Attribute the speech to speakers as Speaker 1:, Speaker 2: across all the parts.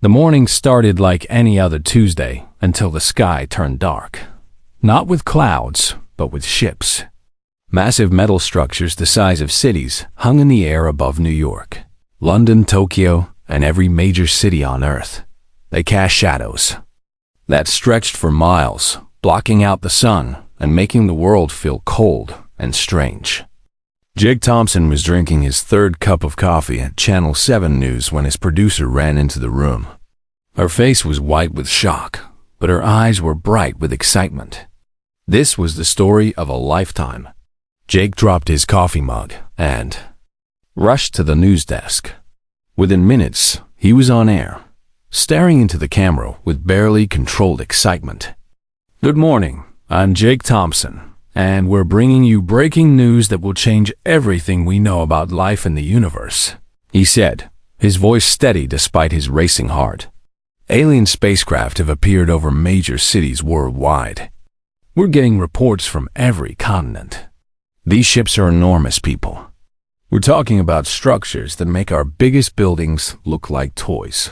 Speaker 1: The morning started like any other Tuesday until the sky turned dark. Not with clouds, but with ships. Massive metal structures the size of cities hung in the air above New York, London, Tokyo, and every major city on Earth. They cast shadows that stretched for miles, blocking out the sun and making the world feel cold and strange. Jake Thompson was drinking his third cup of coffee at Channel 7 News when his producer ran into the room. Her face was white with shock, but her eyes were bright with excitement. This was the story of a lifetime. Jake dropped his coffee mug and rushed to the news desk. Within minutes, he was on air, staring into the camera with barely controlled excitement. Good morning, I'm Jake Thompson, and we're bringing you breaking news that will change everything we know about life in the universe, he said, his voice steady despite his racing heart. Alien spacecraft have appeared over major cities worldwide. We're getting reports from every continent. These ships are enormous, people. We're talking about structures that make our biggest buildings look like toys.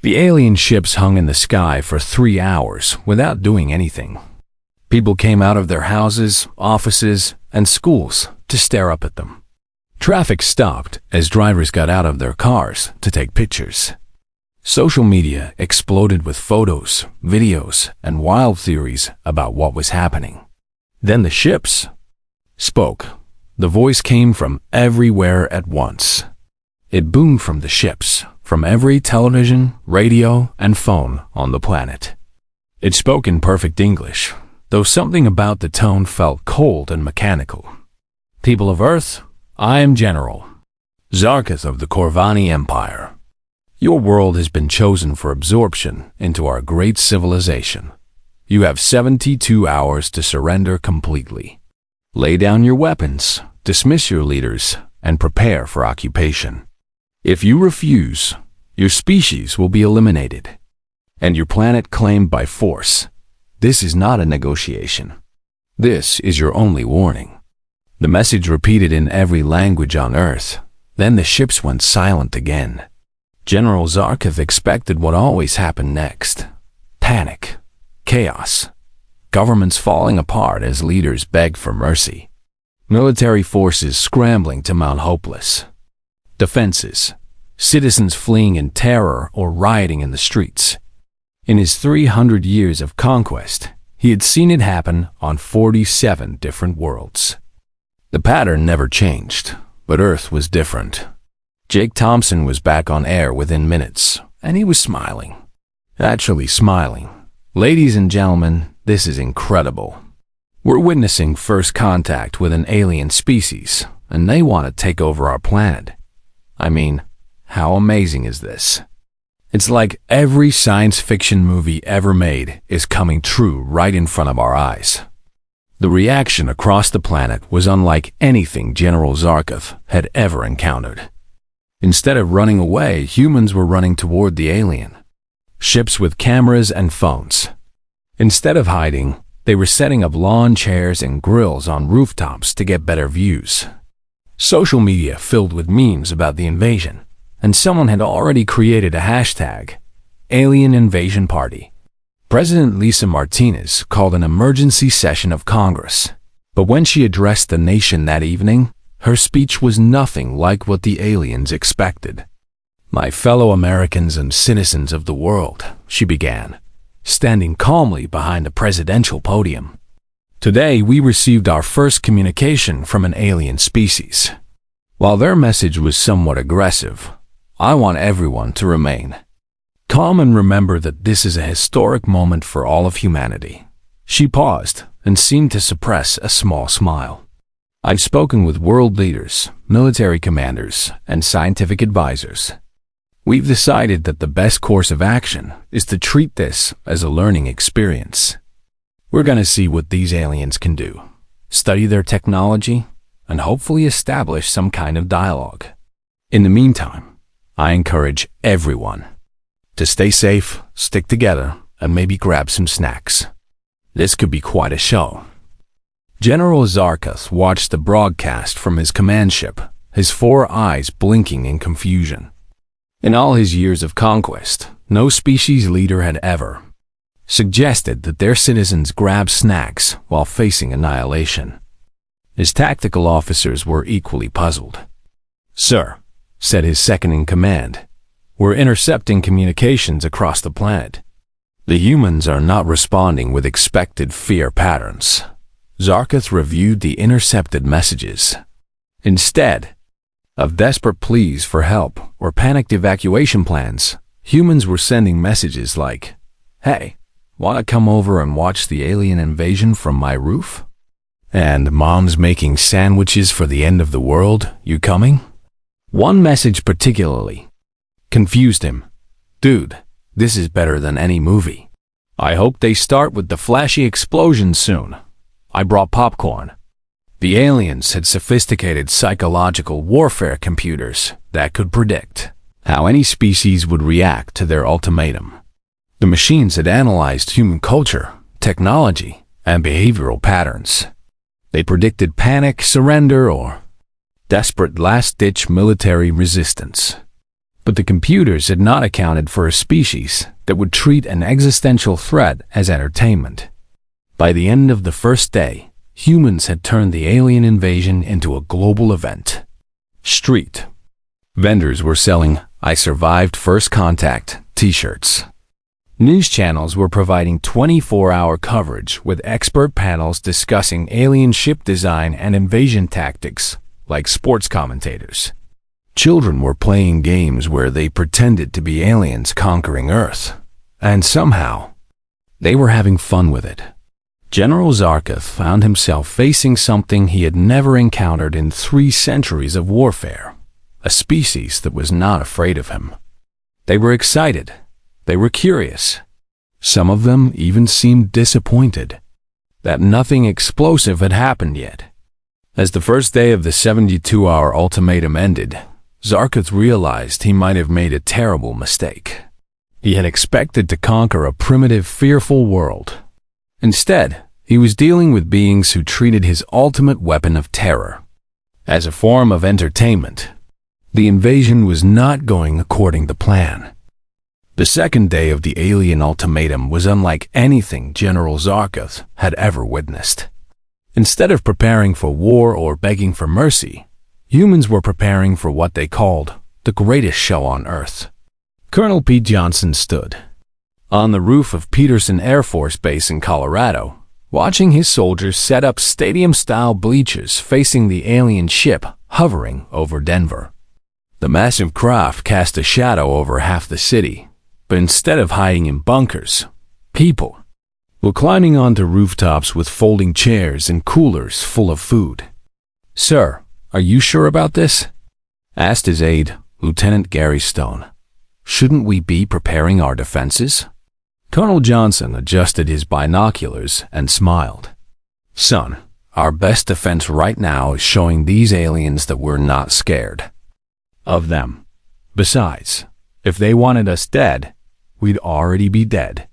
Speaker 1: The alien ships hung in the sky for 3 hours without doing anything. People came out of their houses, offices, and schools to stare up at them. Traffic stopped as drivers got out of their cars to take pictures. Social media exploded with photos, videos, and wild theories about what was happening. Then the ships spoke. The voice came from everywhere at once. It boomed from the ships, from every television, radio, and phone on the planet. It spoke in perfect English, though something about the tone felt cold and mechanical. People of Earth, I am General Zarketh of the Corvani Empire. Your world has been chosen for absorption into our great civilization. You have 72 hours to surrender completely. Lay down your weapons, dismiss your leaders, and prepare for occupation. If you refuse, your species will be eliminated, and your planet claimed by force. This is not a negotiation. This is your only warning. The message repeated in every language on Earth. Then the ships went silent again. General Zarketh expected what always happened next. Panic, chaos, governments falling apart as leaders begged for mercy, military forces scrambling to mount hopeless defenses, citizens fleeing in terror or rioting in the streets. In his 300 years of conquest, he had seen it happen on 47 different worlds. The pattern never changed, but Earth was different. Jake Thompson was back on air within minutes, and he was smiling. Actually smiling. Ladies and gentlemen, this is incredible. We're witnessing first contact with an alien species, and they want to take over our planet. I mean, how amazing is this? It's like every science fiction movie ever made is coming true right in front of our eyes. The reaction across the planet was unlike anything General Zarketh had ever encountered. Instead of running away, humans were running toward the alien. Ships with cameras and phones. Instead of hiding, they were setting up lawn chairs and grills on rooftops to get better views. Social media filled with memes about the invasion, and someone had already created a hashtag, Alien Invasion Party. President Lisa Martinez called an emergency session of Congress, but when she addressed the nation that evening, her speech was nothing like what the aliens expected. My fellow Americans and citizens of the world, she began, standing calmly behind the presidential podium. Today, we received our first communication from an alien species. While their message was somewhat aggressive, I want everyone to remain calm and remember that this is a historic moment for all of humanity. She paused and seemed to suppress a small smile. I've spoken with world leaders, military commanders, and scientific advisors. We've decided that the best course of action is to treat this as a learning experience. We're going to see what these aliens can do, study their technology, and hopefully establish some kind of dialogue. In the meantime, I encourage everyone to stay safe, stick together, and maybe grab some snacks. This could be quite a show. General Zarketh watched the broadcast from his command ship, his 4 eyes blinking in confusion. In all his years of conquest, no species leader had ever suggested that their citizens grab snacks while facing annihilation. His tactical officers were equally puzzled. "Sir," said his second-in-command, "we're intercepting communications across the planet. The humans are not responding with expected fear patterns." Zarketh reviewed the intercepted messages. Instead of desperate pleas for help or panicked evacuation plans, humans were sending messages like, "Hey, want to come over and watch the alien invasion from my roof?" And "Mom's making sandwiches for the end of the world, you coming?" One message particularly confused him. "Dude, this is better than any movie. I hope they start with the flashy explosions soon. I brought popcorn." The aliens had sophisticated psychological warfare computers that could predict how any species would react to their ultimatum. The machines had analyzed human culture, technology, and behavioral patterns. They predicted panic, surrender, or desperate last-ditch military resistance. But the computers had not accounted for a species that would treat an existential threat as entertainment. By the end of the first day, humans had turned the alien invasion into a global event. Street vendors were selling "I survived first contact" t-shirts. News channels were providing 24-hour coverage with expert panels discussing alien ship design and invasion tactics, like sports commentators. Children were playing games where they pretended to be aliens conquering Earth, and somehow they were having fun with it. General Zarketh found himself facing something he had never encountered in 3 centuries of warfare, a species that was not afraid of him. They were excited. They were curious. Some of them even seemed disappointed that nothing explosive had happened yet. As the first day of the 72-hour ultimatum ended, Zarketh realized he might have made a terrible mistake. He had expected to conquer a primitive, fearful world. Instead, he was dealing with beings who treated his ultimate weapon of terror as a form of entertainment. The invasion was not going according to plan. The second day of the alien ultimatum was unlike anything General Zarketh had ever witnessed. Instead of preparing for war or begging for mercy, humans were preparing for what they called the greatest show on Earth. Colonel Pete Johnson stood on the roof of Peterson Air Force Base in Colorado, watching his soldiers set up stadium-style bleachers facing the alien ship hovering over Denver. The massive craft cast a shadow over half the city, but instead of hiding in bunkers, people were climbing onto rooftops with folding chairs and coolers full of food. "Sir, are you sure about this?" asked his aide, Lieutenant Gary Stone. "Shouldn't we be preparing our defenses?" Colonel Johnson adjusted his binoculars and smiled. "Son, our best defense right now is showing these aliens that we're not scared of them. Besides, if they wanted us dead, we'd already be dead.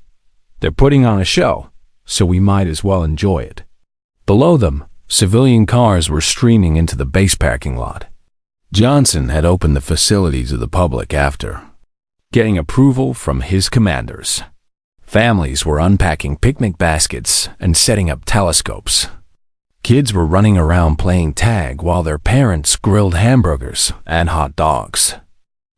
Speaker 1: They're putting on a show, so we might as well enjoy it." Below them, civilian cars were streaming into the base parking lot. Johnson had opened the facility to the public after getting approval from his commanders. Families were unpacking picnic baskets and setting up telescopes. Kids were running around playing tag while their parents grilled hamburgers and hot dogs.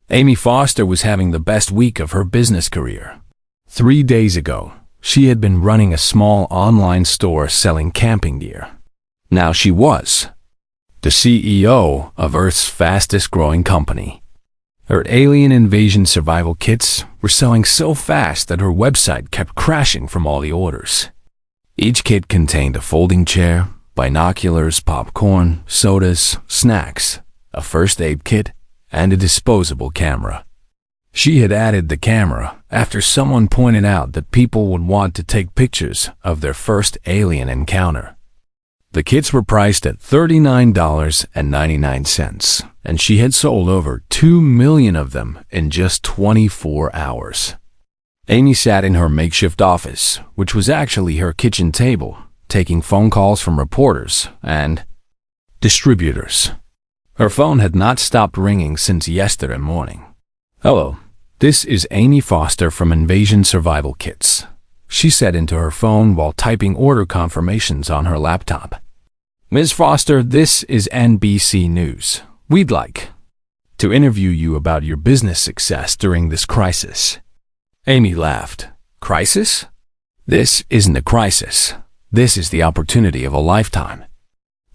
Speaker 1: Amy Foster was having the best week of her business career. 3 days ago, she had been running a small online store selling camping gear. Now she was the CEO of Earth's fastest-growing company. Her alien invasion survival kits were selling so fast that her website kept crashing from all the orders. Each kit contained a folding chair, binoculars, popcorn, sodas, snacks, a first aid kit, and a disposable camera. She had added the camera after someone pointed out that people would want to take pictures of their first alien encounter. The kits were priced at $39.99, and she had sold over 2 million of them in just 24 hours. Amy sat in her makeshift office, which was actually her kitchen table, taking phone calls from reporters and distributors. Her phone had not stopped ringing since yesterday morning. "Hello, This is Amy Foster from Invasion Survival Kits, she said into her phone while typing order confirmations on her laptop. Ms. Foster, this is NBC News. We'd like to interview you about your business success during this crisis. Amy laughed. Crisis? This isn't a crisis. This is the opportunity of a lifetime.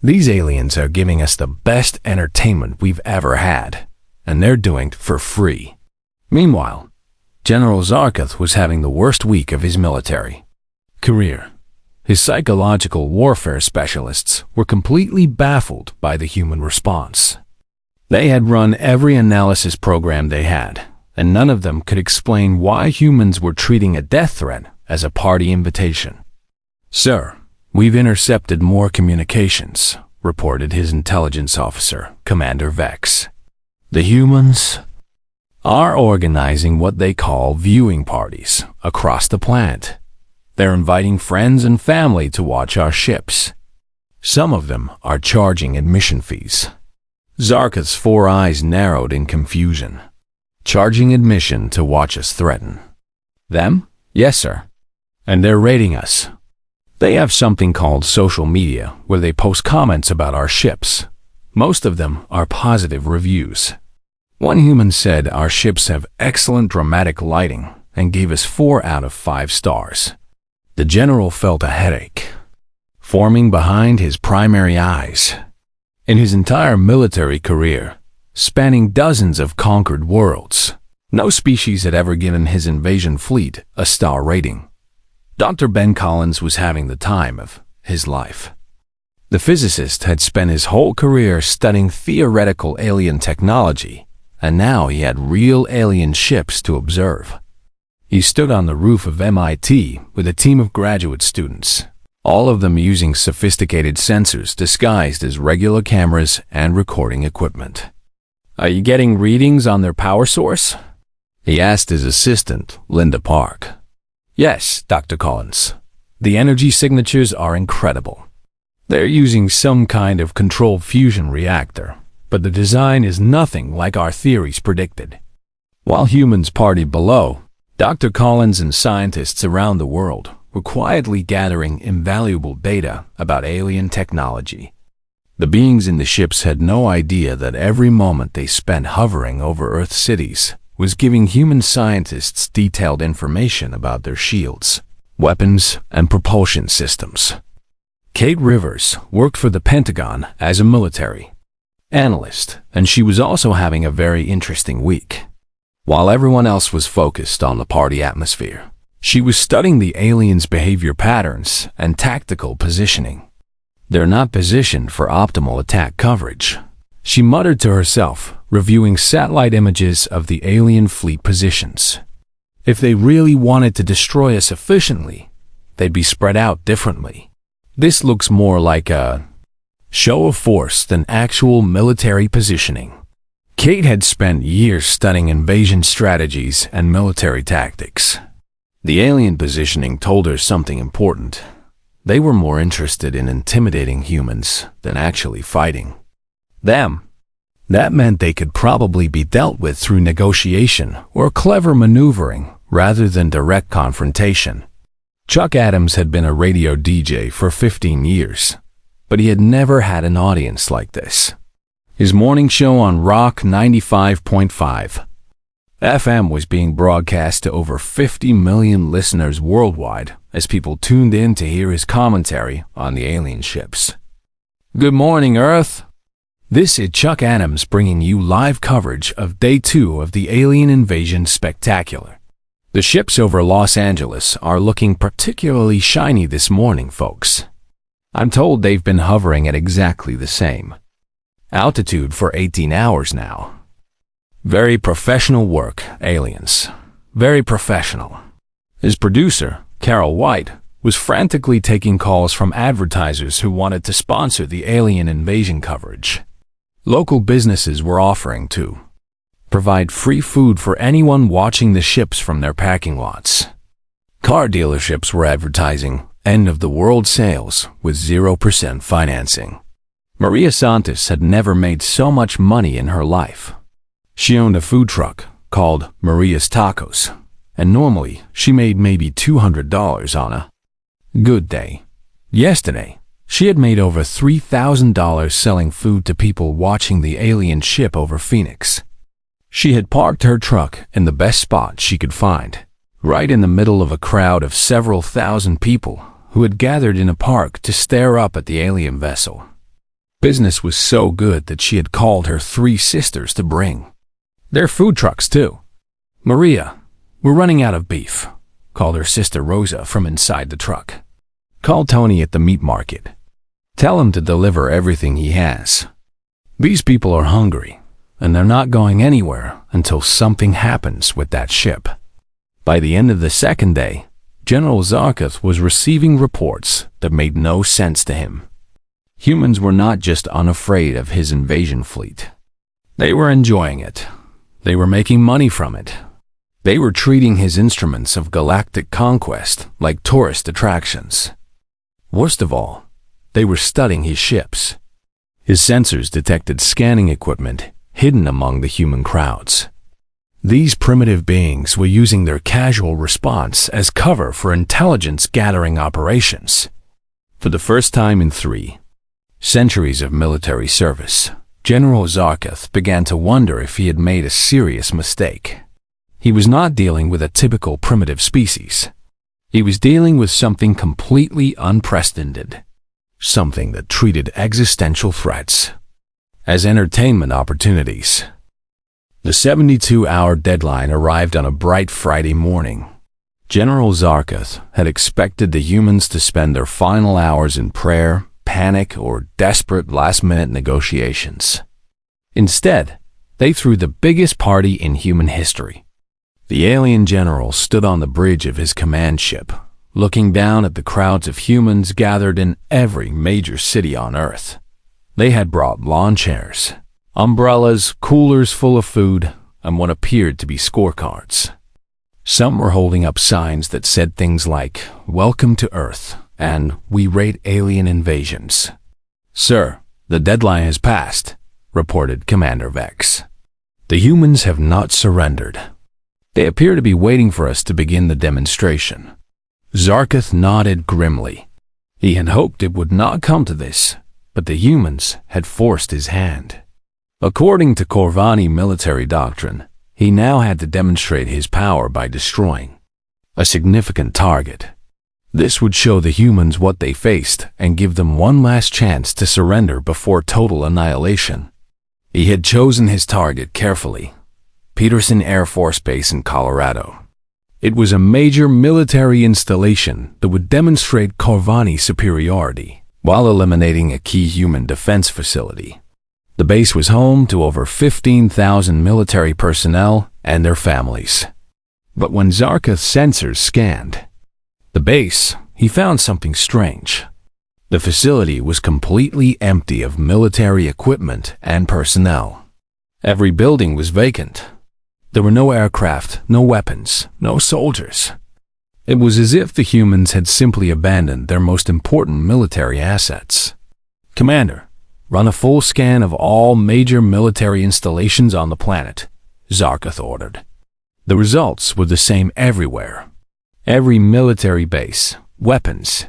Speaker 1: These aliens are giving us the best entertainment we've ever had, and they're doing it for free. Meanwhile, General Zarketh was having the worst week of his military career. His psychological warfare specialists were completely baffled by the human response. They had run every analysis program they had, and none of them could explain why humans were treating a death threat as a party invitation. Sir, we've intercepted more communications, reported his intelligence officer, Commander Vex. The humans are organizing what they call viewing parties across the planet. They're inviting friends and family to watch our ships. Some of them are charging admission fees. Zarketh's 4 eyes narrowed in confusion. Charging admission to watch us threaten. Them? Yes, sir. And they're rating us. They have something called social media where they post comments about our ships. Most of them are positive reviews. One human said our ships have excellent dramatic lighting and gave us 4 out of 5 stars. The general felt a headache forming behind his primary eyes. In his entire military career, spanning dozens of conquered worlds, no species had ever given his invasion fleet a star rating. Dr. Ben Collins was having the time of his life. The physicist had spent his whole career studying theoretical alien technology, and now he had real alien ships to observe. He stood on the roof of MIT with a team of graduate students, all of them using sophisticated sensors disguised as regular cameras and recording equipment. Are you getting readings on their power source? He asked his assistant, Linda Park. Yes, Dr. Collins. The energy signatures are incredible. They're using some kind of controlled fusion reactor, but the design is nothing like our theories predicted. While humans partied below, Dr. Collins and scientists around the world were quietly gathering invaluable data about alien technology. The beings in the ships had no idea that every moment they spent hovering over Earth cities was giving human scientists detailed information about their shields, weapons, and propulsion systems. Kate Rivers worked for the Pentagon as a military analyst, and she was also having a very interesting week. While everyone else was focused on the party atmosphere, she was studying the aliens' behavior patterns and tactical positioning. They're not positioned for optimal attack coverage, she muttered to herself, reviewing satellite images of the alien fleet positions. If they really wanted to destroy us efficiently, they'd be spread out differently. This looks more like a show of force than actual military positioning. Kate had spent years studying invasion strategies and military tactics. The alien positioning told her something important. They were more interested in intimidating humans than actually fighting them. That meant they could probably be dealt with through negotiation or clever maneuvering rather than direct confrontation. Chuck Adams had been a radio DJ for 15 years, but he had never had an audience like this. His morning show on Rock 95.5 FM was being broadcast to over 50 million listeners worldwide as people tuned in to hear his commentary on the alien ships. Good morning, Earth. This is Chuck Adams bringing you live coverage of Day 2 of the Alien Invasion Spectacular. The ships over Los Angeles are looking particularly shiny this morning, folks. I'm told they've been hovering at exactly the same altitude for 18 hours now. Very professional work, aliens. Very professional. His producer, Carol White, was frantically taking calls from advertisers who wanted to sponsor the alien invasion coverage. Local businesses were offering to provide free food for anyone watching the ships from their parking lots. Car dealerships were advertising end-of-the-world sales with 0% financing. Maria Santos had never made so much money in her life. She owned a food truck, called Maria's Tacos, and normally she made maybe $200 on a good day. Yesterday, she had made over $3,000 selling food to people watching the alien ship over Phoenix. She had parked her truck in the best spot she could find, right in the middle of a crowd of several thousand people who had gathered in a park to stare up at the alien vessel. Business was so good that she had called her 3 sisters to bring their food trucks too. "Maria, we're running out of beef," called her sister Rosa from inside the truck. "Call Tony at the meat market. Tell him to deliver everything he has. These people are hungry, and they're not going anywhere until something happens with that ship." By the end of the second day, General Zarkov was receiving reports that made no sense to him. Humans were not just unafraid of his invasion fleet. They were enjoying it. They were making money from it. They were treating his instruments of galactic conquest like tourist attractions. Worst of all, they were studying his ships. His sensors detected scanning equipment hidden among the human crowds. These primitive beings were using their casual response as cover for intelligence-gathering operations. For the first time in 3 centuries of military service, General Zarkov began to wonder if he had made a serious mistake. He was not dealing with a typical primitive species. He was dealing with something completely unprecedented, something that treated existential threats as entertainment opportunities. The 72-hour deadline arrived on a bright Friday morning. General Zarkov had expected the humans to spend their final hours in prayer, panic, or desperate last-minute negotiations. Instead, they threw the biggest party in human history. The alien general stood on the bridge of his command ship, looking down at the crowds of humans gathered in every major city on Earth. They had brought lawn chairs, umbrellas, coolers full of food, and what appeared to be scorecards. Some were holding up signs that said things like, "Welcome to Earth," and "We rate alien invasions." "Sir, the deadline has passed," reported Commander Vex. "The humans have not surrendered. They appear to be waiting for us to begin the demonstration." Zarkov nodded grimly. He had hoped it would not come to this, but the humans had forced his hand. According to Corvani military doctrine, he now had to demonstrate his power by destroying a significant target. This would show the humans what they faced and give them one last chance to surrender before total annihilation. He had chosen his target carefully: Peterson Air Force Base in Colorado. It was a major military installation that would demonstrate Corvani's superiority while eliminating a key human defense facility. The base was home to over 15,000 military personnel and their families. But when Zarkov's sensors scanned the base, he found something strange. The facility was completely empty of military equipment and personnel. Every building was vacant. There were no aircraft, no weapons, no soldiers. It was as if the humans had simply abandoned their most important military assets. "Commander, run a full scan of all major military installations on the planet," Zarkov ordered. The results were the same everywhere. Every military base, weapons,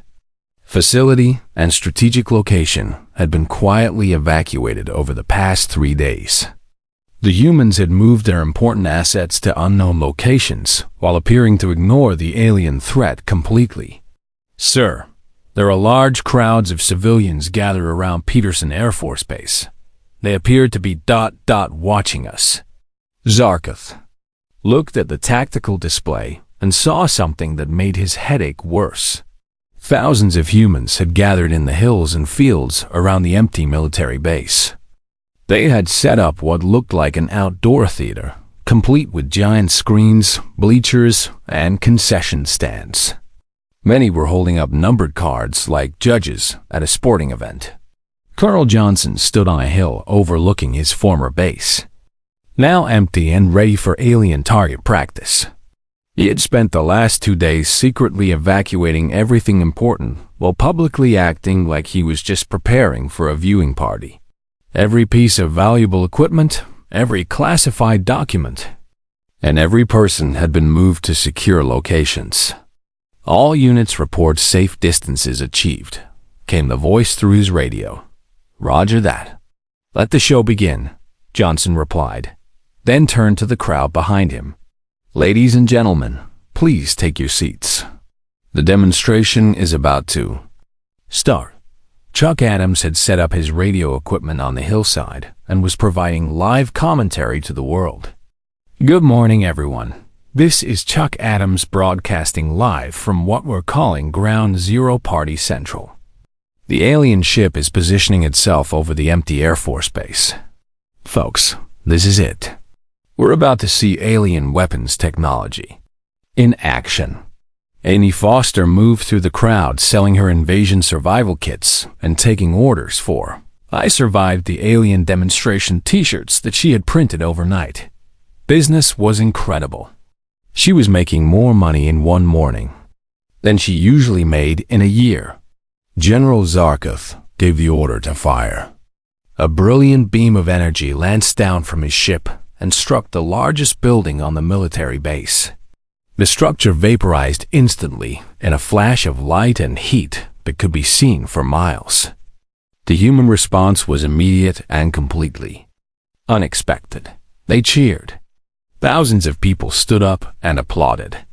Speaker 1: facility, and strategic location had been quietly evacuated over the past 3 days. The humans had moved their important assets to unknown locations while appearing to ignore the alien threat completely. "Sir, there are large crowds of civilians gathered around Peterson Air Force Base. They appear to be watching us." Zarkov looked at the tactical display and saw something that made his headache worse. Thousands of humans had gathered in the hills and fields around the empty military base. They had set up what looked like an outdoor theater, complete with giant screens, bleachers, and concession stands. Many were holding up numbered cards like judges at a sporting event. Colonel Johnson stood on a hill overlooking his former base, now empty and ready for alien target practice. He had spent the last 2 days secretly evacuating everything important while publicly acting like he was just preparing for a viewing party. Every piece of valuable equipment, every classified document, and every person had been moved to secure locations. All units report safe distances achieved, came the voice through his radio. Roger that. Let the show begin, Johnson replied, then turned to the crowd behind him. Ladies and gentlemen, please take your seats. The demonstration is about to start. Chuck Adams had set up his radio equipment on the hillside and was providing live commentary to the world. Good morning, everyone. This is Chuck Adams broadcasting live from what we're calling Ground Zero Party Central. The alien ship is positioning itself over the empty Air Force Base. Folks, this is it. We're about to see alien weapons technology in action. Amy Foster moved through the crowd selling her invasion survival kits and taking orders for I Survived the Alien demonstration t-shirts that she had printed overnight. Business was incredible. She was making more money in one morning than she usually made in a year. General Zarkov gave the order to fire. A brilliant beam of energy lanced down from his ship and struck the largest building on the military base. The structure vaporized instantly in a flash of light and heat that could be seen for miles. The human response was immediate and completely unexpected. They cheered. Thousands of people stood up and applauded.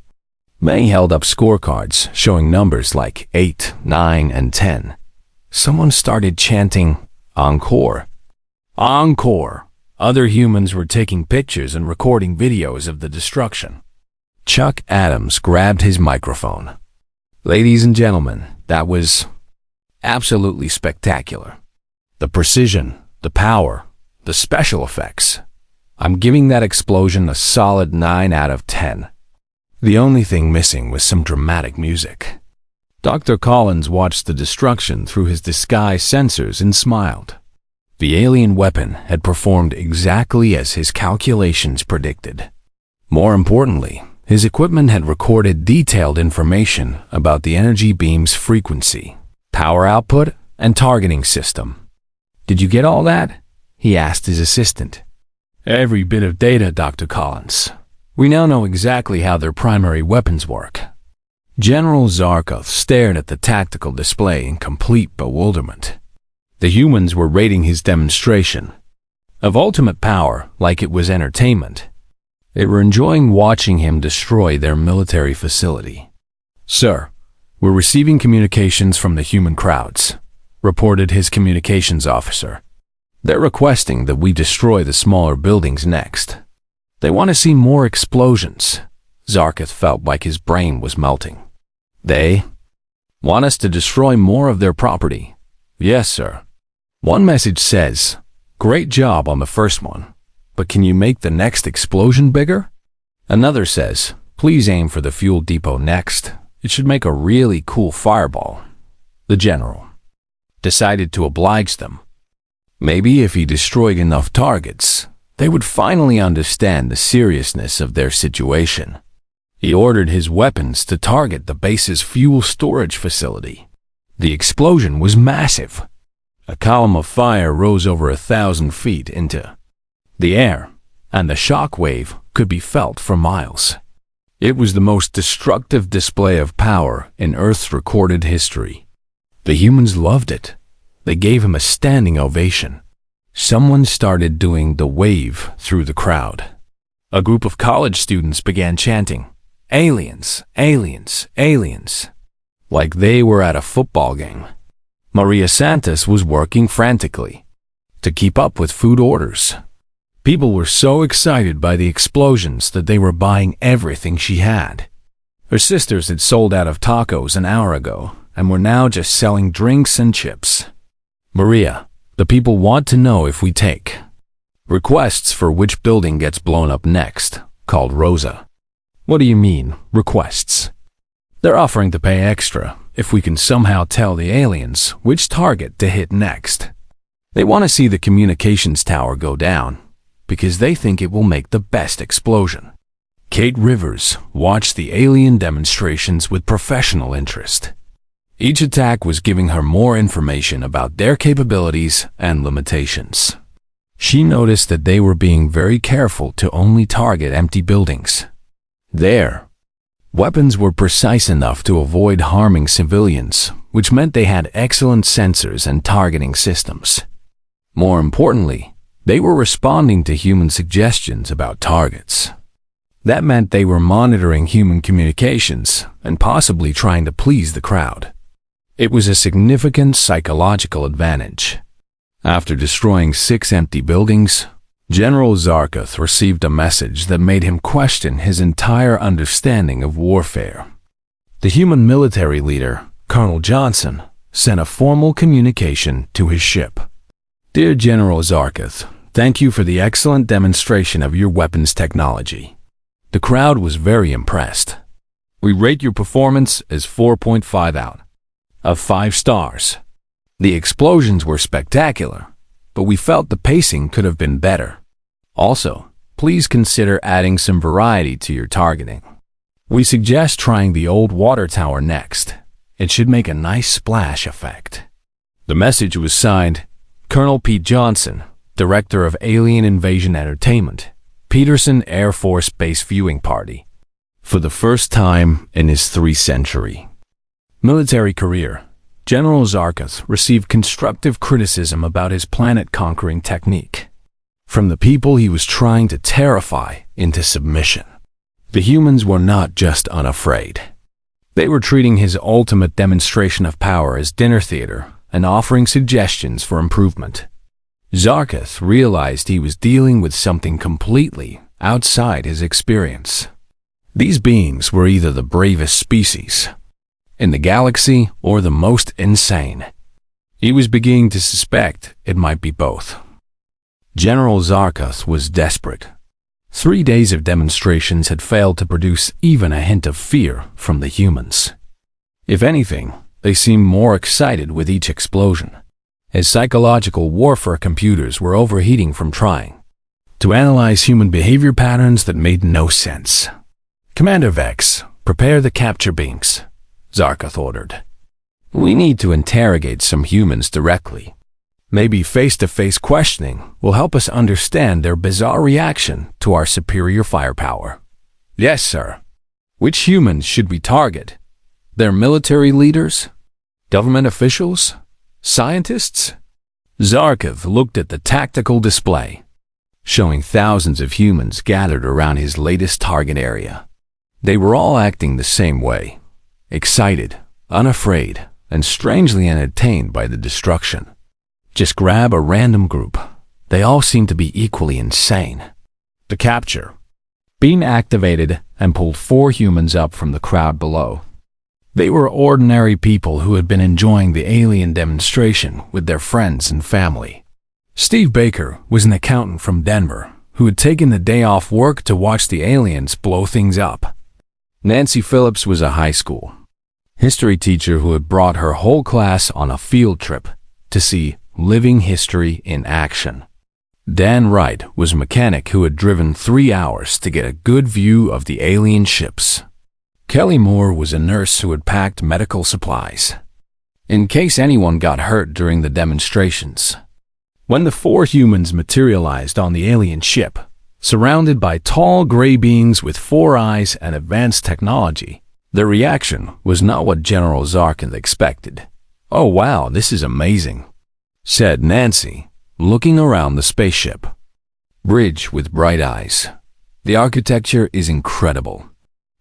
Speaker 1: Many held up scorecards showing numbers like 8, 9, and 10. Someone started chanting, "Encore! Encore!" Other humans were taking pictures and recording videos of the destruction. Chuck Adams grabbed his microphone. Ladies and gentlemen, that was absolutely spectacular. The precision, the power, the special effects. I'm giving that explosion a solid 9 out of 10. The only thing missing was some dramatic music. Dr. Collins watched the destruction through his disguise sensors and smiled. The alien weapon had performed exactly as his calculations predicted. More importantly, his equipment had recorded detailed information about the energy beam's frequency, power output, and targeting system. Did you get all that? He asked his assistant. Every bit of data, Dr. Collins. We now know exactly how their primary weapons work. General Zarkov stared at the tactical display in complete bewilderment. The humans were rating his demonstration of ultimate power like it was entertainment. They were enjoying watching him destroy their military facility. Sir, we're receiving communications from the human crowds, reported his communications officer. They're requesting that we destroy the smaller buildings next. They want to see more explosions. Zarkov felt like his brain was melting. They want us to destroy more of their property. Yes, sir. One message says, "Great job on the first one, but can you make the next explosion bigger?" Another says, "Please aim for the fuel depot next. It should make a really cool fireball." The general decided to oblige them. Maybe if he destroyed enough targets, they would finally understand the seriousness of their situation. He ordered his weapons to target the base's fuel storage facility. The explosion was massive. A column of fire rose over 1,000 feet into the air, and the shock wave could be felt for miles. It was the most destructive display of power in Earth's recorded history. The humans loved it. They gave him a standing ovation. Someone started doing the wave through the crowd. A group of college students began chanting, "Aliens, aliens, aliens," like they were at a football game. Maria Santos was working frantically to keep up with food orders. People were so excited by the explosions that they were buying everything she had. Her sisters had sold out of tacos an hour ago and were now just selling drinks and chips. "Maria, the people want to know if we take requests for which building gets blown up next," called Rosa. "What do you mean, requests?" "They're offering to pay extra if we can somehow tell the aliens which target to hit next. They want to see the communications tower go down because they think it will make the best explosion." Kate Rivers watched the alien demonstrations with professional interest. Each attack was giving her more information about their capabilities and limitations. She noticed that they were being very careful to only target empty buildings. Their weapons were precise enough to avoid harming civilians, which meant they had excellent sensors and targeting systems. More importantly, they were responding to human suggestions about targets. That meant they were monitoring human communications and possibly trying to please the crowd. It was a significant psychological advantage. After destroying 6 empty buildings, General Zarkoth received a message that made him question his entire understanding of warfare. The human military leader, Colonel Johnson, sent a formal communication to his ship. Dear General Zarkoth, thank you for the excellent demonstration of your weapons technology. The crowd was very impressed. We rate your performance as 4.5 out of 5 stars. The explosions were spectacular, but we felt the pacing could have been better. Also, please consider adding some variety to your targeting. We suggest trying the old water tower next. It should make a nice splash effect. The message was signed Colonel Pete Johnson, Director of Alien Invasion Entertainment, Peterson Air Force Base Viewing Party. For the first time in his 3-century military career, General Zarkoth received constructive criticism about his planet-conquering technique from the people he was trying to terrify into submission. The humans were not just unafraid. They were treating his ultimate demonstration of power as dinner theater and offering suggestions for improvement. Zarkoth realized he was dealing with something completely outside his experience. These beings were either the bravest species in the galaxy or the most insane. He was beginning to suspect it might be both. General Zarkoth was desperate. 3 days of demonstrations had failed to produce even a hint of fear from the humans. If anything, they seemed more excited with each explosion. His psychological warfare computers were overheating from trying to analyze human behavior patterns that made no sense. Commander Vex, prepare the capture beams, Zarkoth ordered. We need to interrogate some humans directly. Maybe face-to-face questioning will help us understand their bizarre reaction to our superior firepower. Yes, sir. Which humans should we target? Their military leaders? Government officials? Scientists? Zarkoth looked at the tactical display, showing thousands of humans gathered around his latest target area. They were all acting the same way, excited, unafraid, and strangely entertained by the destruction. Just grab a random group. They all seem to be equally insane. The capture beam activated and pulled 4 humans up from the crowd below. They were ordinary people who had been enjoying the alien demonstration with their friends and family. Steve Baker was an accountant from Denver who had taken the day off work to watch the aliens blow things up. Nancy Phillips was a high school history teacher who had brought her whole class on a field trip to see living history in action. Dan Wright was a mechanic who had driven 3 hours to get a good view of the alien ships. Kelly Moore was a nurse who had packed medical supplies in case anyone got hurt during the demonstrations. When the 4 humans materialized on the alien ship, surrounded by tall gray beings with 4 eyes and advanced technology, their reaction was not what General Zarkoth expected. "Oh wow, this is amazing," said Nancy, looking around the spaceship. Bridge with bright eyes. The architecture is incredible.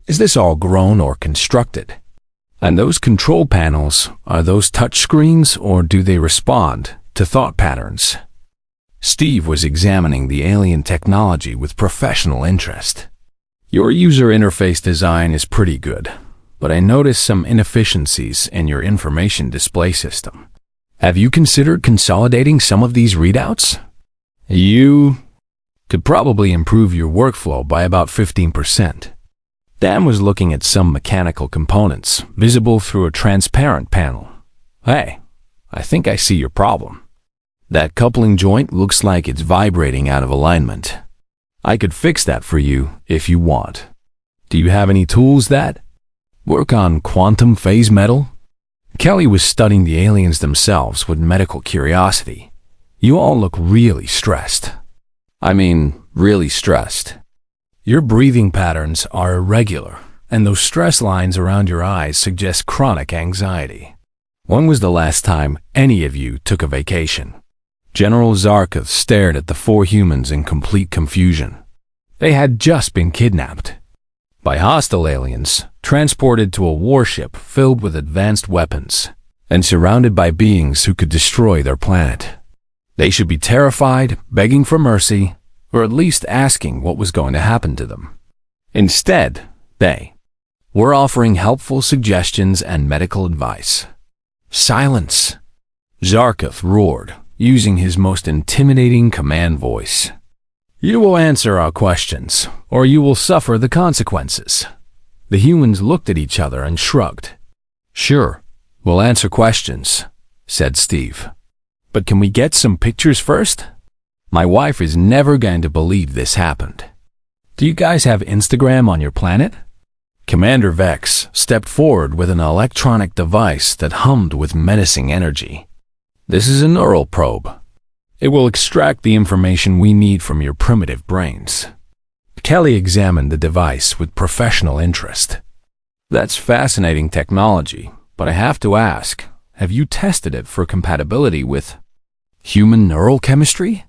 Speaker 1: Is this all grown or constructed? And those control panels, are those touchscreens or do they respond to thought patterns? Steve was examining the alien technology with professional interest. Your user interface design is pretty good, but I noticed some inefficiencies in your information display system. Have you considered consolidating some of these readouts? You could probably improve your workflow by about 15%. Dan was looking at some mechanical components visible through a transparent panel. Hey, I think I see your problem. That coupling joint looks like it's vibrating out of alignment. I could fix that for you if you want. Do you have any tools that work on quantum phase metal? Kelly was studying the aliens themselves with medical curiosity. You all look really stressed. I mean, really stressed. Your breathing patterns are irregular, and those stress lines around your eyes suggest chronic anxiety. When was the last time any of you took a vacation? General Zarkov stared at the four humans in complete confusion. They had just been kidnapped by hostile aliens, transported to a warship filled with advanced weapons, and surrounded by beings who could destroy their planet. They should be terrified, begging for mercy, or at least asking what was going to happen to them. Instead, they were offering helpful suggestions and medical advice. Silence! Zarkov roared, using his most intimidating command voice. You will answer our questions, or you will suffer the consequences. The humans looked at each other and shrugged. Sure, we'll answer questions, said Steve. But can we get some pictures first? My wife is never going to believe this happened. Do you guys have Instagram on your planet? Commander Vex stepped forward with an electronic device that hummed with menacing energy. This is a neural probe. It will extract the information we need from your primitive brains. Kelly examined the device with professional interest. That's fascinating technology, but I have to ask, have you tested it for compatibility with human neural chemistry?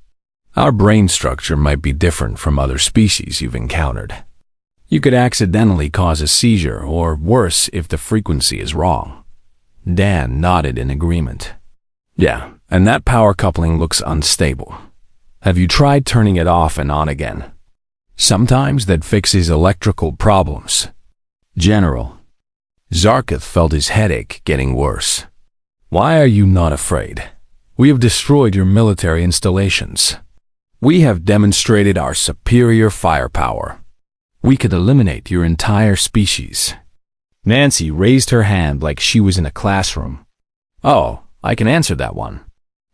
Speaker 1: Our brain structure might be different from other species you've encountered. You could accidentally cause a seizure, or worse if the frequency is wrong. Dan nodded in agreement. Yeah, and that power coupling looks unstable. Have you tried turning it off and on again? Sometimes that fixes electrical problems. General. Zarkov felt his headache getting worse. Why are you not afraid? We have destroyed your military installations. We have demonstrated our superior firepower. We could eliminate your entire species. Nancy raised her hand like she was in a classroom. Oh, I can answer that one.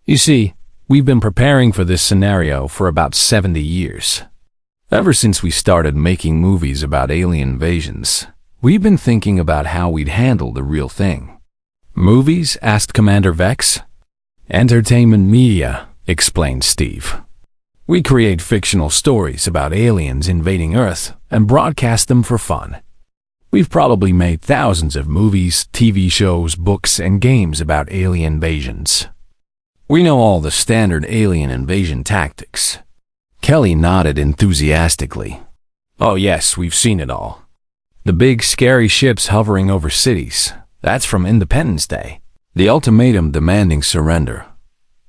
Speaker 1: You see, we've been preparing for this scenario for about 70 years. Ever since we started making movies about alien invasions, we've been thinking about how we'd handle the real thing. Movies? Asked Commander Vex. Entertainment media, explained Steve. We create fictional stories about aliens invading Earth and broadcast them for fun. We've probably made thousands of movies, TV shows, books, and games about alien invasions. We know all the standard alien invasion tactics. Kelly nodded enthusiastically. Oh yes, we've seen it all. The big scary ships hovering over cities, that's from Independence Day. The ultimatum demanding surrender.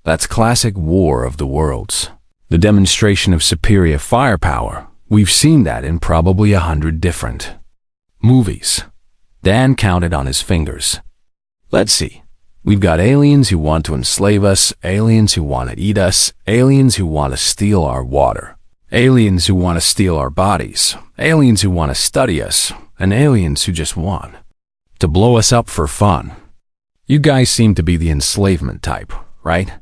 Speaker 1: That's classic War of the Worlds. The demonstration of superior firepower, we've seen that in probably 100 different movies. Dan counted on his fingers. Let's see. We've got aliens who want to enslave us, aliens who want to eat us, aliens who want to steal our water, aliens who want to steal our bodies, aliens who want to study us, and aliens who just want to blow us up for fun. You guys seem to be the enslavement type, right?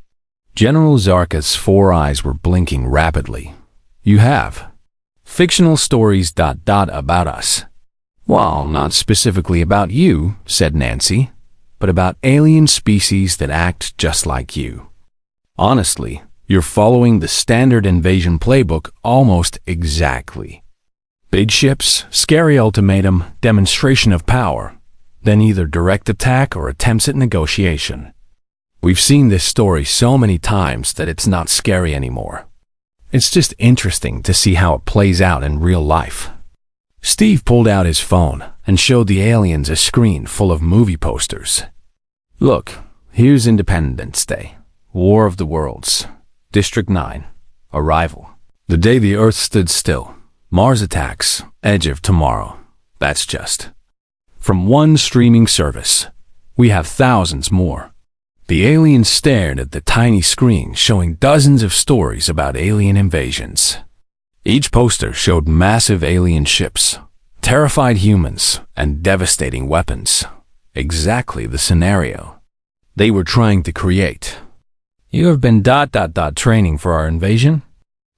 Speaker 1: General Zarkov's four eyes were blinking rapidly. You have fictional stories ... about us. Well, not specifically about you, said Nancy, but about alien species that act just like you. Honestly, you're following the standard invasion playbook almost exactly. Big ships, scary ultimatum, demonstration of power, then either direct attack or attempts at negotiation. We've seen this story so many times that it's not scary anymore. It's just interesting to see how it plays out in real life. Steve pulled out his phone and showed the aliens a screen full of movie posters. Look, here's Independence Day, War of the Worlds, District 9, Arrival, The Day the Earth Stood Still, Mars Attacks, Edge of Tomorrow. That's just from one streaming service. We have thousands more. The aliens stared at the tiny screen showing dozens of stories about alien invasions. Each poster showed massive alien ships, terrified humans, and devastating weapons. Exactly the scenario they were trying to create. You have been ... training for our invasion?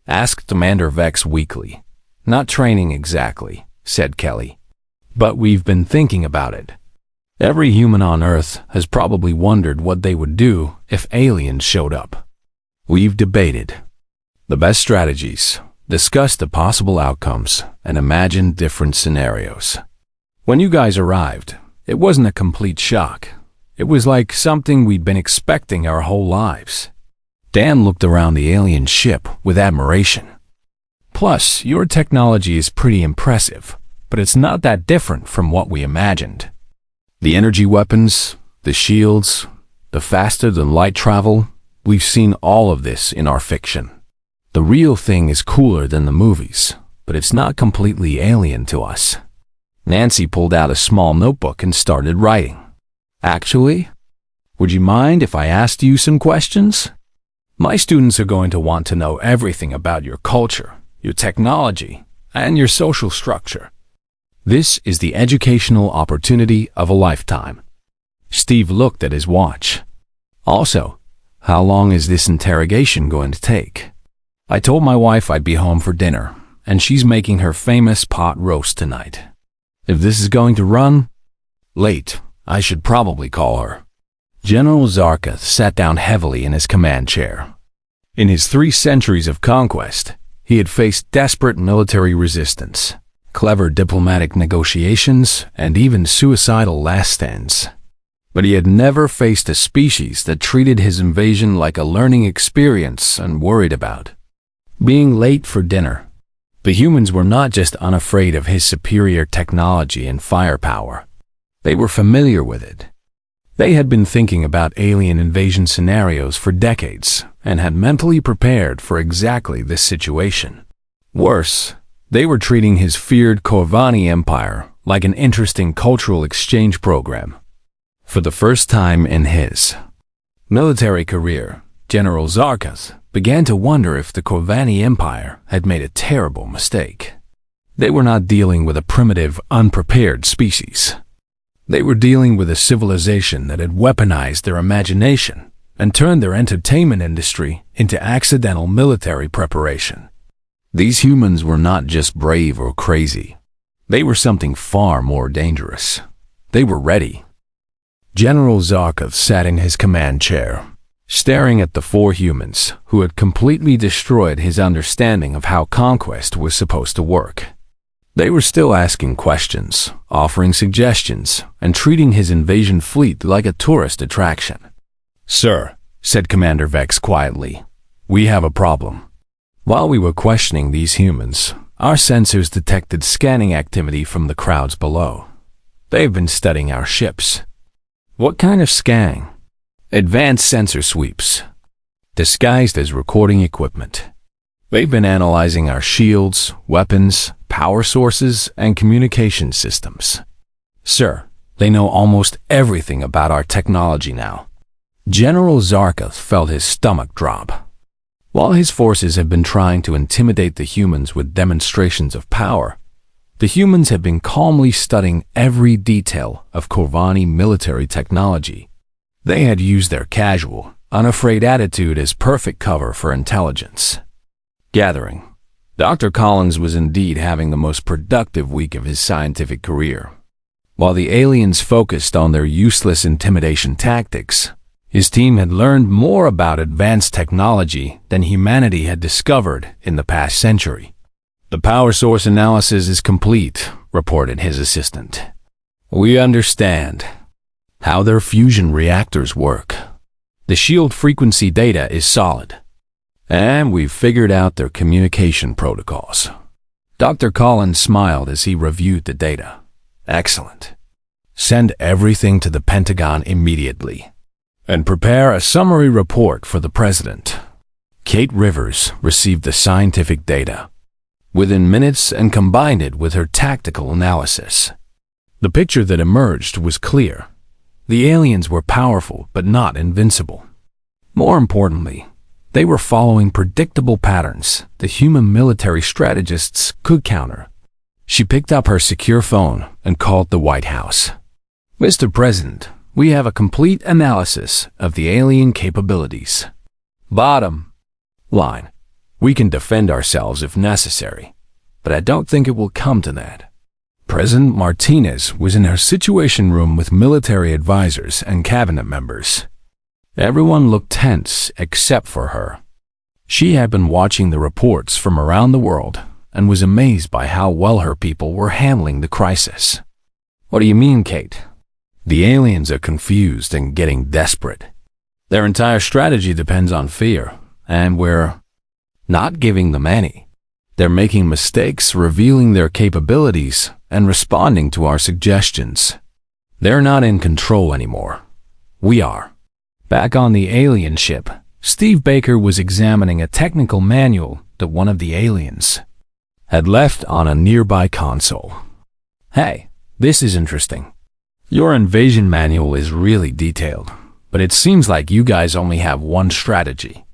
Speaker 1: Asked Commander Vex weakly. Not training exactly, said Kelly. But we've been thinking about it. Every human on Earth has probably wondered what they would do if aliens showed up. We've debated the best strategies, discussed the possible outcomes, and imagined different scenarios. When you guys arrived, it wasn't a complete shock. It was like something we'd been expecting our whole lives. Dan looked around the alien ship with admiration. Plus, your technology is pretty impressive, but it's not that different from what we imagined. The energy weapons, the shields, the faster-than-light travel, we've seen all of this in our fiction. The real thing is cooler than the movies, but it's not completely alien to us. Nancy pulled out a small notebook and started writing. Actually, would you mind if I asked you some questions? My students are going to want to know everything about your culture, your technology, and your social structure. This is the educational opportunity of a lifetime. Steve looked at his watch. Also, how long is this interrogation going to take? I told my wife I'd be home for dinner, and she's making her famous pot roast tonight. If this is going to run late, I should probably call her. General Zarka sat down heavily in his command chair. In his 3 centuries of conquest, he had faced desperate military resistance, clever diplomatic negotiations, and even suicidal last stands. But he had never faced a species that treated his invasion like a learning experience and worried about being late for dinner. The humans were not just unafraid of his superior technology and firepower. They were familiar with it. They had been thinking about alien invasion scenarios for decades and had mentally prepared for exactly this situation. Worse, they were treating his feared Corvani Empire like an interesting cultural exchange program. For the first time in his military career, General Zarkas began to wonder if the Corvani Empire had made a terrible mistake. They were not dealing with a primitive, unprepared species. They were dealing with a civilization that had weaponized their imagination and turned their entertainment industry into accidental military preparation. These humans were not just brave or crazy. They were something far more dangerous. They were ready. General Zarkov sat in his command chair, staring at the 4 humans who had completely destroyed his understanding of how conquest was supposed to work. They were still asking questions, offering suggestions, and treating his invasion fleet like a tourist attraction. "Sir," said Commander Vex quietly, "we have a problem." While we were questioning these humans, our sensors detected scanning activity from the crowds below. They've been studying our ships. What kind of scanning? Advanced sensor sweeps, disguised as recording equipment. They've been analyzing our shields, weapons, power sources, and communication systems. Sir, they know almost everything about our technology now. General Zarka felt his stomach drop. While his forces have been trying to intimidate the humans with demonstrations of power, the humans have been calmly studying every detail of Corvani military technology. They had used their casual, unafraid attitude as perfect cover for intelligence gathering. Dr. Collins was indeed having the most productive week of his scientific career. While the aliens focused on their useless intimidation tactics, his team had learned more about advanced technology than humanity had discovered in the past century. "The power source analysis is complete," reported his assistant. "We understand how their fusion reactors work. The shield frequency data is solid. And we've figured out their communication protocols." Dr. Collins smiled as he reviewed the data. "Excellent. Send everything to the Pentagon immediately. And prepare a summary report for the President." Kate Rivers received the scientific data within minutes and combined it with her tactical analysis. The picture that emerged was clear. The aliens were powerful but not invincible. More importantly, they were following predictable patterns that human military strategists could counter. She picked up her secure phone and called the White House. "Mr. President, we have a complete analysis of the alien capabilities. Bottom line, we can defend ourselves if necessary, but I don't think it will come to that." President Martinez was in her Situation Room with military advisors and cabinet members. Everyone looked tense except for her. She had been watching the reports from around the world and was amazed by how well her people were handling the crisis. "What do you mean, Kate?" "The aliens are confused and getting desperate. Their entire strategy depends on fear, and we're not giving them any. They're making mistakes, revealing their capabilities, and responding to our suggestions. They're not in control anymore. We are." Back on the alien ship, Steve Baker was examining a technical manual that one of the aliens had left on a nearby console. "Hey, this is interesting. Your invasion manual is really detailed, but it seems like you guys only have one strategy.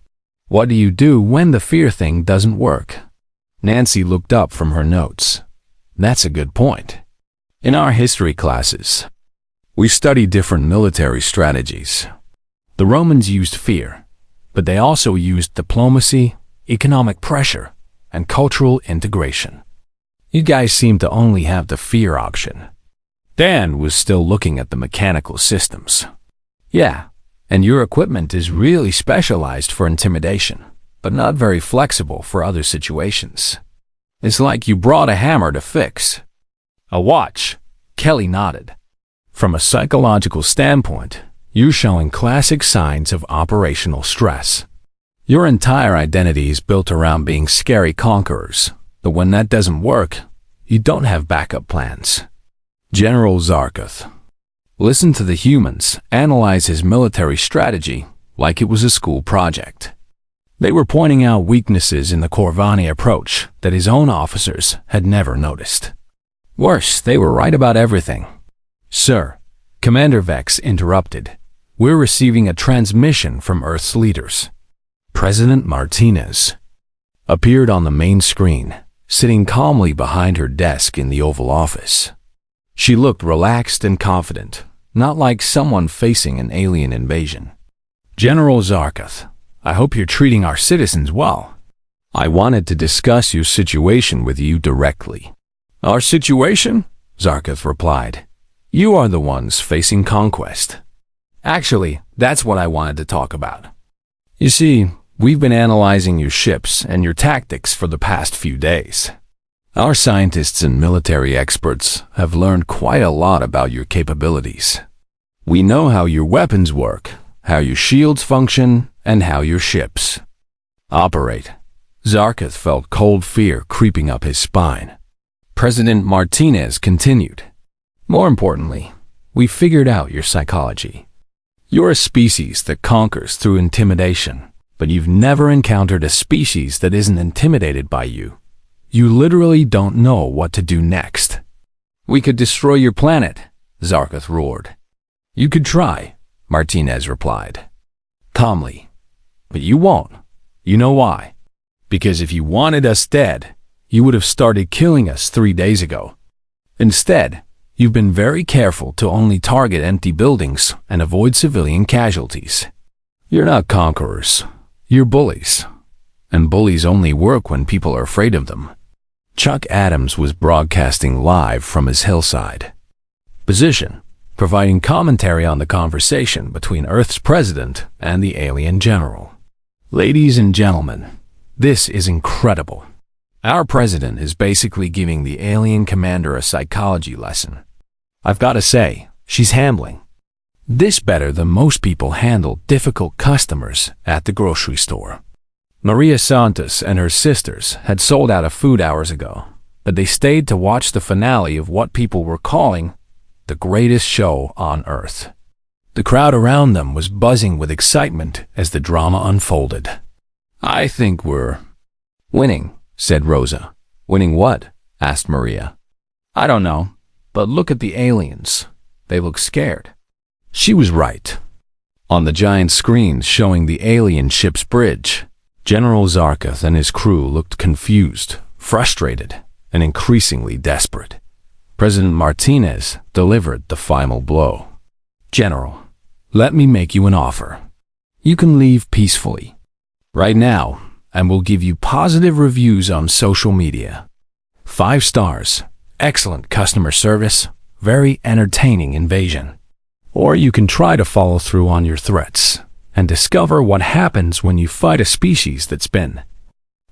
Speaker 1: What do you do when the fear thing doesn't work?" Nancy looked up from her notes. "That's a good point. In our history classes, we study different military strategies. The Romans used fear, but they also used diplomacy, economic pressure, and cultural integration. You guys seem to only have the fear option." Dan was still looking at the mechanical systems. "Yeah, and your equipment is really specialized for intimidation, but not very flexible for other situations. It's like you brought a hammer to fix a watch." Kelly nodded. "From a psychological standpoint, you're showing classic signs of operational stress. Your entire identity is built around being scary conquerors, but when that doesn't work, you don't have backup plans." General Zarkoth listened to the humans analyze his military strategy like it was a school project. They were pointing out weaknesses in the Corvani approach that his own officers had never noticed. Worse, they were right about everything. "Sir," Commander Vex interrupted, "we're receiving a transmission from Earth's leaders." President Martinez appeared on the main screen, sitting calmly behind her desk in the Oval Office. She looked relaxed and confident, not like someone facing an alien invasion. "General Zarkoth, I hope you're treating our citizens well. I wanted to discuss your situation with you directly." "Our situation?" Zarkoth replied. "You are the ones facing conquest." "Actually, that's what I wanted to talk about. You see, we've been analyzing your ships and your tactics for the past few days. Our scientists and military experts have learned quite a lot about your capabilities. We know how your weapons work, how your shields function, and how your ships operate." Zarkoth felt cold fear creeping up his spine. President Martinez continued, "More importantly, we figured out your psychology. You're a species that conquers through intimidation, but you've never encountered a species that isn't intimidated by you. You literally don't know what to do next." "We could destroy your planet," Zarkoth roared. "You could try," Martinez replied calmly. "But you won't. You know why? Because if you wanted us dead, you would have started killing us 3 days ago. Instead, you've been very careful to only target empty buildings and avoid civilian casualties. You're not conquerors. You're bullies. And bullies only work when people are afraid of them." Chuck Adams was broadcasting live from his hillside position, providing commentary on the conversation between Earth's president and the alien general. "Ladies and gentlemen, this is incredible. Our president is basically giving the alien commander a psychology lesson. I've got to say, she's handling this better than most people handle difficult customers at the grocery store." Maria Santos and her sisters had sold out of food hours ago, but they stayed to watch the finale of what people were calling the greatest show on Earth. The crowd around them was buzzing with excitement as the drama unfolded. "I think we're winning," said Rosa. "Winning what?" asked Maria. "I don't know, but look at the aliens. They look scared." She was right. On the giant screens showing the alien ship's bridge, General Zarkoth and his crew looked confused, frustrated, and increasingly desperate. President Martinez delivered the final blow. "General, let me make you an offer. You can leave peacefully right now, and we'll give you positive reviews on social media. 5 stars, excellent customer service, very entertaining invasion. Or you can try to follow through on your threats and discover what happens when you fight a species that's been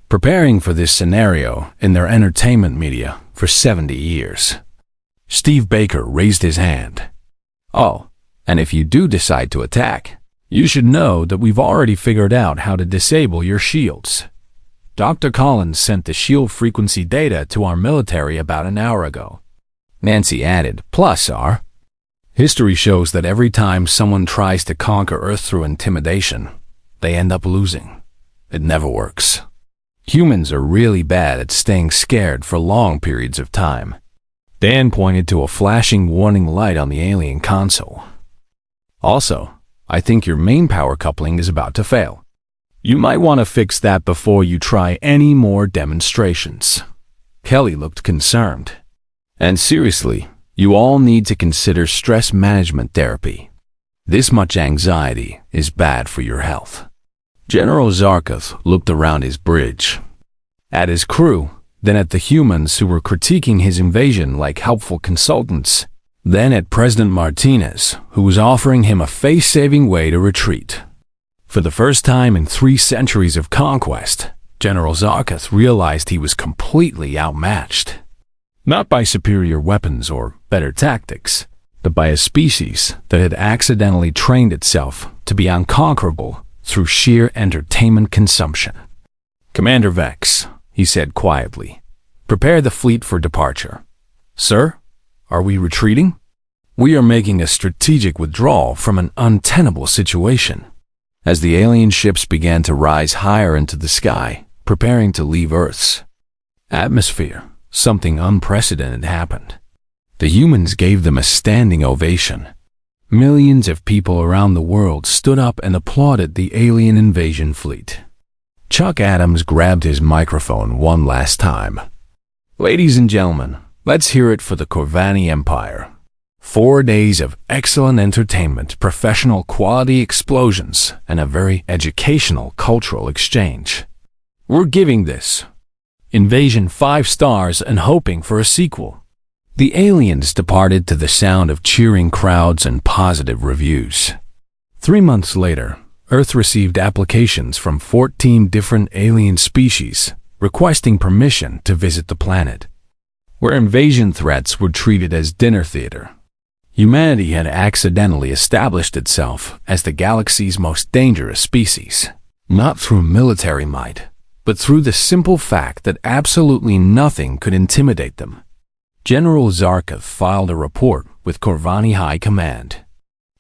Speaker 1: preparing for this scenario in their entertainment media for 70 years. Steve Baker raised his hand. Oh, and if you do decide to attack, you should know that we've already figured out how to disable your shields. Dr. Collins sent the shield frequency data to our military about an hour ago. Nancy added, plus our history shows that every time someone tries to conquer Earth through intimidation, they end up losing. It never works. Humans are really bad at staying scared for long periods of time. Dan pointed to a flashing warning light on the alien console. Also, I think your main power coupling is about to fail. You might want to fix that before you try any more demonstrations. Kelly looked concerned. And seriously, you all need to consider stress management therapy. This much anxiety is bad for your health. General Zarkov looked around his bridge, at his crew, then at the humans who were critiquing his invasion like helpful consultants, then at President Martinez, who was offering him a face-saving way to retreat. For the first time in 3 centuries of conquest, General Zarkov realized he was completely outmatched. Not by superior weapons or better tactics, but by a species that had accidentally trained itself to be unconquerable through sheer entertainment consumption. Commander Vex, he said quietly, prepare the fleet for departure. Sir, are we retreating? We are making a strategic withdrawal from an untenable situation. As the alien ships began to rise higher into the sky, preparing to leave Earth's atmosphere, something unprecedented happened. The humans gave them a standing ovation. Millions of people around the world stood up and applauded the alien invasion fleet. Chuck Adams grabbed his microphone one last time. Ladies and gentlemen, let's hear it for the Corvani Empire. 4 days of excellent entertainment, professional quality explosions, and a very educational cultural exchange. We're giving this invasion 5 stars and hoping for a sequel. The aliens departed to the sound of cheering crowds and positive reviews. 3 months later, Earth received applications from 14 different alien species requesting permission to visit the planet, where invasion threats were treated as dinner theater. Humanity had accidentally established itself as the galaxy's most dangerous species, not through military might, but through the simple fact that absolutely nothing could intimidate them. General Zarkov filed a report with Corvani High Command,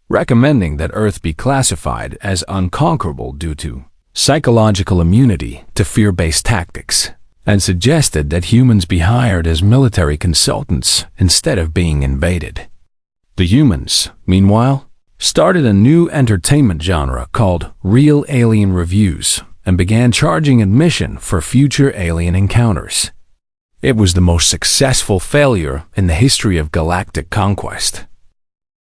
Speaker 1: recommending that Earth be classified as unconquerable due to psychological immunity to fear-based tactics, and suggested that humans be hired as military consultants instead of being invaded. The humans, meanwhile, started a new entertainment genre called Real Alien Reviews and began charging admission for future alien encounters. It was the most successful failure in the history of galactic conquest.